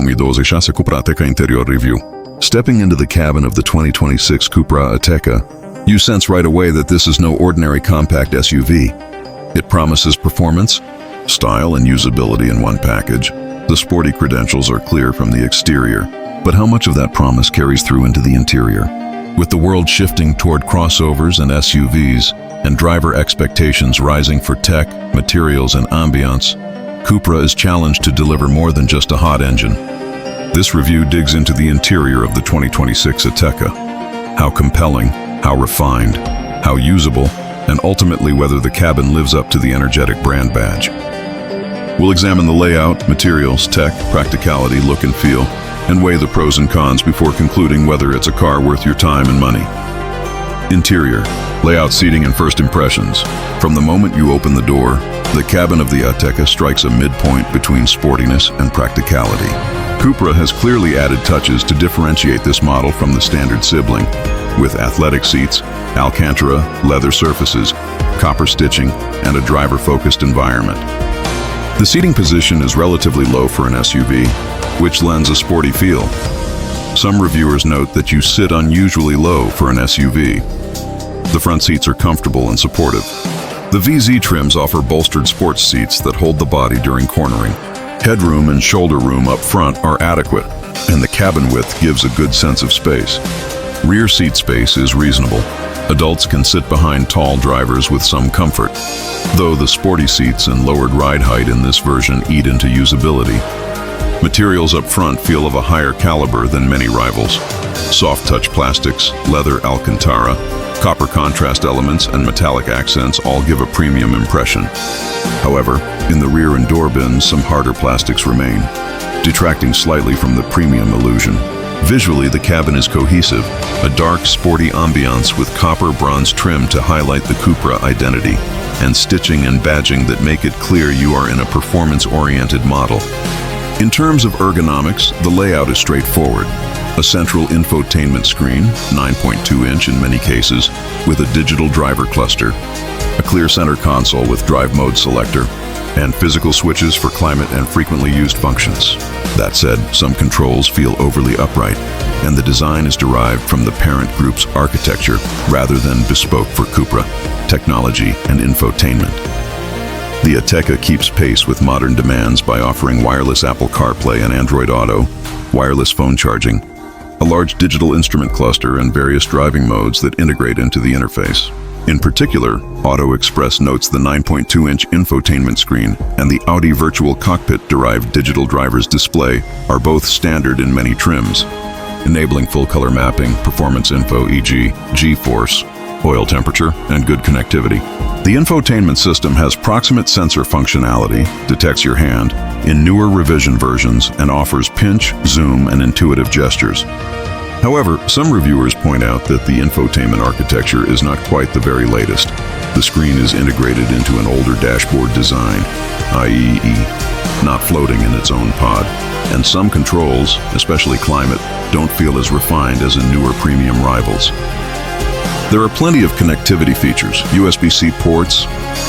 2012 sa Cupra Ateca interior review. Stepping into the cabin of the 2026 Cupra Ateca, you sense right away that this is no ordinary compact SUV. It promises performance, style, and usability in one package. The sporty credentials are clear from the exterior, but how much of that promise carries through into the interior? With the world shifting toward crossovers and SUVs, and driver expectations rising for tech, materials, and ambiance, Cupra is challenged to deliver more than just a hot engine. This review digs into the interior of the 2026 Ateca. How compelling, how refined, how usable, and ultimately whether the cabin lives up to the energetic brand badge. We'll examine the layout, materials, tech, practicality, look and feel, and weigh the pros and cons before concluding whether it's a car worth your time and money. Interior, layout, seating, and first impressions. From the moment you open the door, the cabin of the Ateca strikes a midpoint between sportiness and practicality. Cupra has clearly added touches to differentiate this model from the standard sibling, with athletic seats, Alcantara, leather surfaces, copper stitching, and a driver-focused environment. The seating position is relatively low for an SUV, which lends a sporty feel. Some reviewers note that you sit unusually low for an SUV. The front seats are comfortable and supportive. The VZ trims offer bolstered sports seats that hold the body during cornering. Headroom and shoulder room up front are adequate, and the cabin width gives a good sense of space. Rear seat space is reasonable. Adults can sit behind tall drivers with some comfort, though the sporty seats and lowered ride height in this version eat into usability. Materials up front feel of a higher caliber than many rivals. Soft touch plastics, leather Alcantara, copper contrast elements, and metallic accents all give a premium impression. However, in the rear and door bins, some harder plastics remain, detracting slightly from the premium illusion. Visually, the cabin is cohesive, a dark, sporty ambiance with copper bronze trim to highlight the Cupra identity, and stitching and badging that make it clear you are in a performance-oriented model. In terms of ergonomics, the layout is straightforward. A central infotainment screen, 9.2-inch in many cases, with a digital driver cluster, a clear center console with drive mode selector, and physical switches for climate and frequently used functions. That said, some controls feel overly upright, and the design is derived from the parent group's architecture rather than bespoke for Cupra, technology, and infotainment. The Ateca keeps pace with modern demands by offering wireless Apple CarPlay and Android Auto, wireless phone charging, a large digital instrument cluster, and various driving modes that integrate into the interface. In particular, Auto Express notes the 9.2-inch infotainment screen and the Audi virtual cockpit-derived digital driver's display are both standard in many trims, enabling full-color mapping, performance info, e.g., G-force, oil temperature, and good connectivity. The infotainment system has proximate sensor functionality, detects your hand, in newer revision versions, and offers pinch, zoom, and intuitive gestures. However, some reviewers point out that the infotainment architecture is not quite the very latest. The screen is integrated into an older dashboard design, i.e., not floating in its own pod, and some controls, especially climate, don't feel as refined as in newer premium rivals. There are plenty of connectivity features, USB-C ports,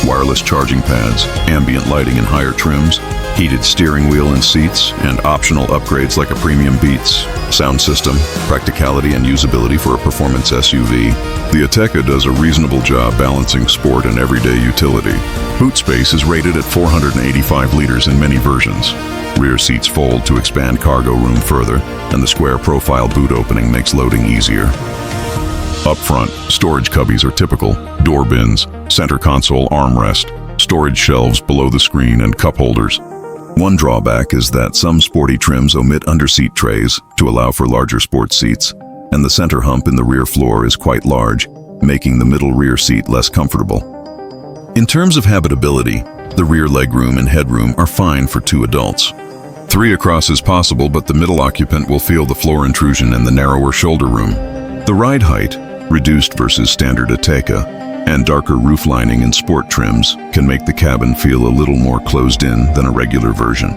wireless charging pads, ambient lighting in higher trims, heated steering wheel and seats, and optional upgrades like a premium Beats sound system, practicality and usability for a performance SUV. The Ateca does a reasonable job balancing sport and everyday utility. Boot space is rated at 485 liters in many versions. Rear seats fold to expand cargo room further, and the square profile boot opening makes loading easier. Up front, storage cubbies are typical, door bins, center console armrest, storage shelves below the screen, and cup holders. One drawback is that some sporty trims omit underseat trays to allow for larger sports seats, and the center hump in the rear floor is quite large, making the middle rear seat less comfortable. In terms of habitability, the rear legroom and headroom are fine for 2 adults. 3 across is possible, but the middle occupant will feel the floor intrusion in the narrower shoulder room. The ride height, reduced versus standard Ateca, and darker roof lining in sport trims can make the cabin feel a little more closed in than a regular version.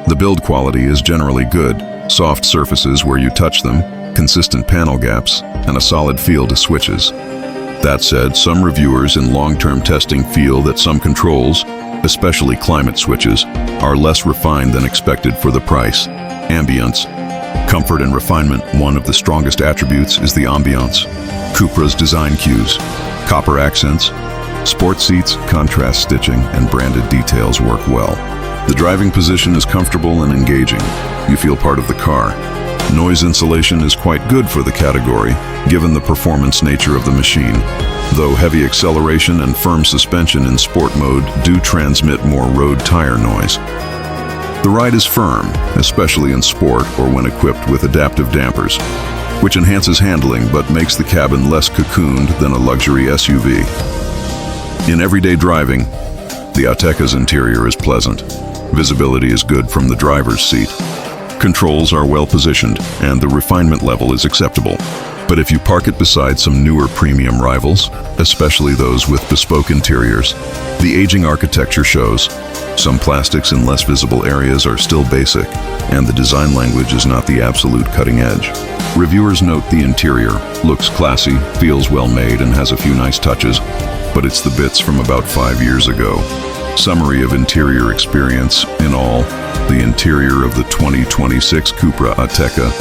The build quality is generally good, soft surfaces where you touch them, consistent panel gaps, and a solid feel to switches. That said, some reviewers in long-term testing feel that some controls, especially climate switches, are less refined than expected for the price. Ambience. Comfort and refinement. One of the strongest attributes is the ambiance. Cupra's design cues, copper accents, sport seats, contrast stitching, and branded details work well. The driving position is comfortable and engaging. You feel part of the car. Noise insulation is quite good for the category, given the performance nature of the machine, though heavy acceleration and firm suspension in sport mode do transmit more road tire noise. The ride is firm, especially in sport or when equipped with adaptive dampers, which enhances handling but makes the cabin less cocooned than a luxury SUV. In everyday driving, the Ateca's interior is pleasant. Visibility is good from the driver's seat. Controls are well positioned, and the refinement level is acceptable. But if you park it beside some newer premium rivals, especially those with bespoke interiors, the aging architecture shows. Some plastics in less visible areas are still basic, and the design language is not the absolute cutting edge. Reviewers note the interior looks classy, feels well made, and has a few nice touches, but it's the bits from about 5 years ago. Summary of interior experience. In all, the interior of the 2026 Cupra Ateca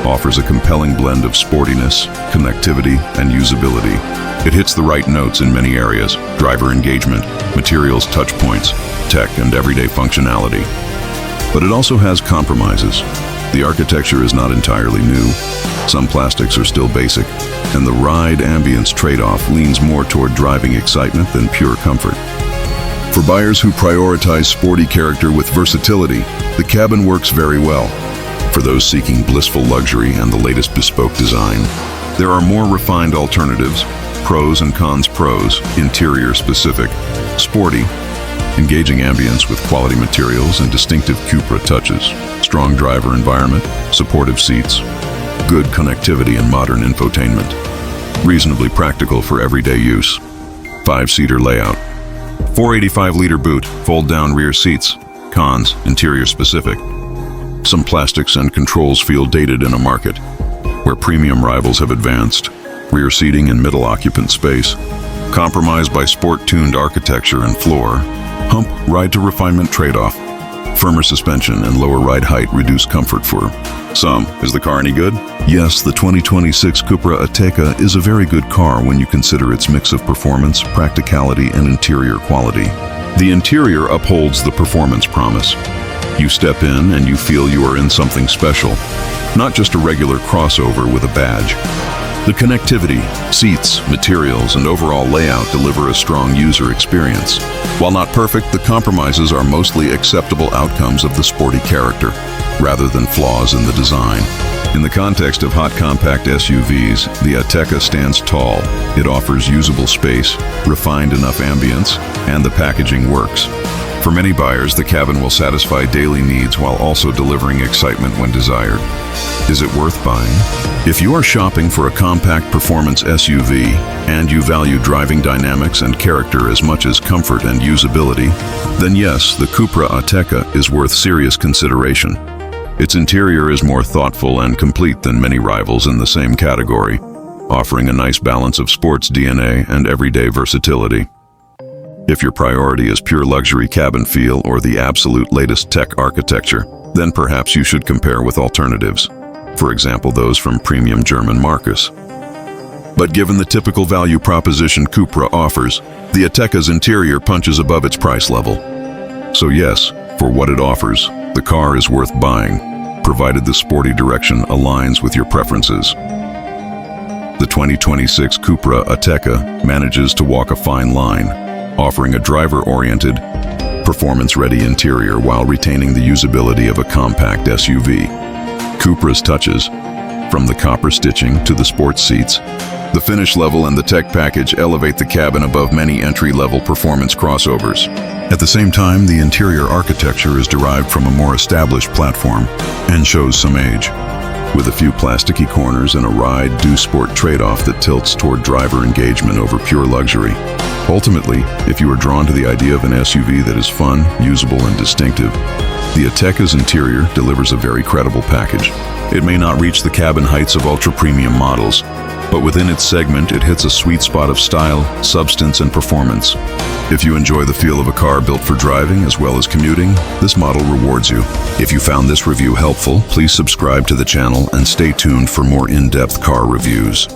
offers a compelling blend of sportiness, connectivity, and usability. It hits the right notes in many areas: driver engagement, materials touch points, tech, and everyday functionality. But it also has compromises. The architecture is not entirely new. Some plastics are still basic, and the ride ambience trade-off leans more toward driving excitement than pure comfort. For buyers who prioritize sporty character with versatility, the cabin works very well. For those seeking blissful luxury and the latest bespoke design, there are more refined alternatives: pros and cons. Pros: interior specific, sporty, engaging ambience with quality materials and distinctive Cupra touches, strong driver environment, supportive seats, good connectivity and modern infotainment, reasonably practical for everyday use. 5-seater layout, 485-liter boot, fold-down rear seats. Cons: interior specific. Some plastics and controls feel dated in a market where premium rivals have advanced. Rear seating and middle occupant space, compromised by sport-tuned architecture and floor. Hump ride to refinement trade-off. Firmer suspension and lower ride height reduce comfort for some. Is the car any good? Yes, the 2026 Cupra Ateca is a very good car when you consider its mix of performance, practicality, and interior quality. The interior upholds the performance promise. You step in and you feel you are in something special, not just a regular crossover with a badge. The connectivity, seats, materials, and overall layout deliver a strong user experience. While not perfect, the compromises are mostly acceptable outcomes of the sporty character, rather than flaws in the design. In the context of hot compact SUVs, the Ateca stands tall. It offers usable space, refined enough ambience, and the packaging works. For many buyers, the cabin will satisfy daily needs while also delivering excitement when desired. Is it worth buying? If you are shopping for a compact performance SUV and you value driving dynamics and character as much as comfort and usability, then yes, the Cupra Ateca is worth serious consideration. Its interior is more thoughtful and complete than many rivals in the same category, offering a nice balance of sports DNA and everyday versatility. If your priority is pure luxury cabin feel or the absolute latest tech architecture, then perhaps you should compare with alternatives. For example, those from premium German marques. But given the typical value proposition Cupra offers, the Ateca's interior punches above its price level. So yes, for what it offers, the car is worth buying, provided the sporty direction aligns with your preferences. The 2026 Cupra Ateca manages to walk a fine line, offering a driver-oriented, performance-ready interior while retaining the usability of a compact SUV. Cupra's touches, from the copper stitching to the sports seats, the finish level and the tech package elevate the cabin above many entry-level performance crossovers. At the same time, the interior architecture is derived from a more established platform and shows some age, with a few plasticky corners and a ride-do sport trade-off that tilts toward driver engagement over pure luxury. Ultimately, if you are drawn to the idea of an SUV that is fun, usable, and distinctive, The Ateca's interior delivers a very credible package. It may not reach the cabin heights of ultra-premium models, but within its segment, it hits a sweet spot of style, substance, and performance. If you enjoy the feel of a car built for driving as well as commuting, this model rewards you. If you found this review helpful, please subscribe to the channel and stay tuned for more in-depth car reviews.